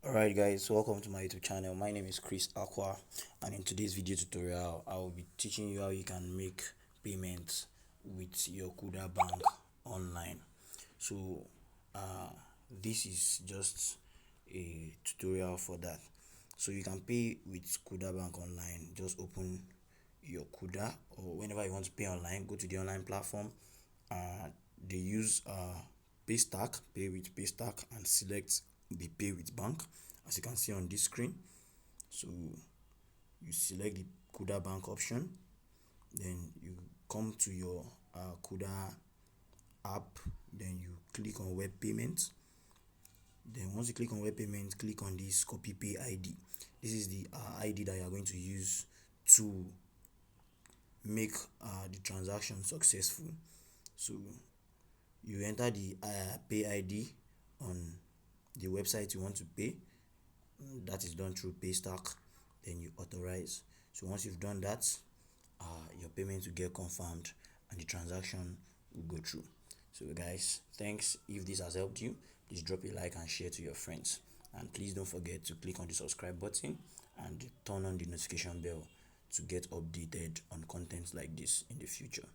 Alright guys, welcome to my YouTube channel. My name is Chris Aqua, and in today's video tutorial I will be teaching you how you can make payments with your Kuda Bank online. So this is just a tutorial for that. So you can pay with Kuda Bank online. Just open your Kuda, or whenever you want to pay online, go to the online platform. They use Paystack, pay with Paystack, and select the pay with bank, as you can see on this screen. So you select the Kuda Bank option, then you come to your Kuda app, then you click on web payment. Then once you click on web payment, click on this copy pay ID. This is the ID that you are going to use to make the transaction successful. So you enter the pay ID on the website you want to pay. That is done through Paystack. Then you authorize. So once you've done that, your payment will get confirmed and the transaction will go through. So guys, thanks. If this has helped you, please drop a like and share to your friends, and please don't forget to click on the subscribe button and turn on the notification bell to get updated on content like this in the future.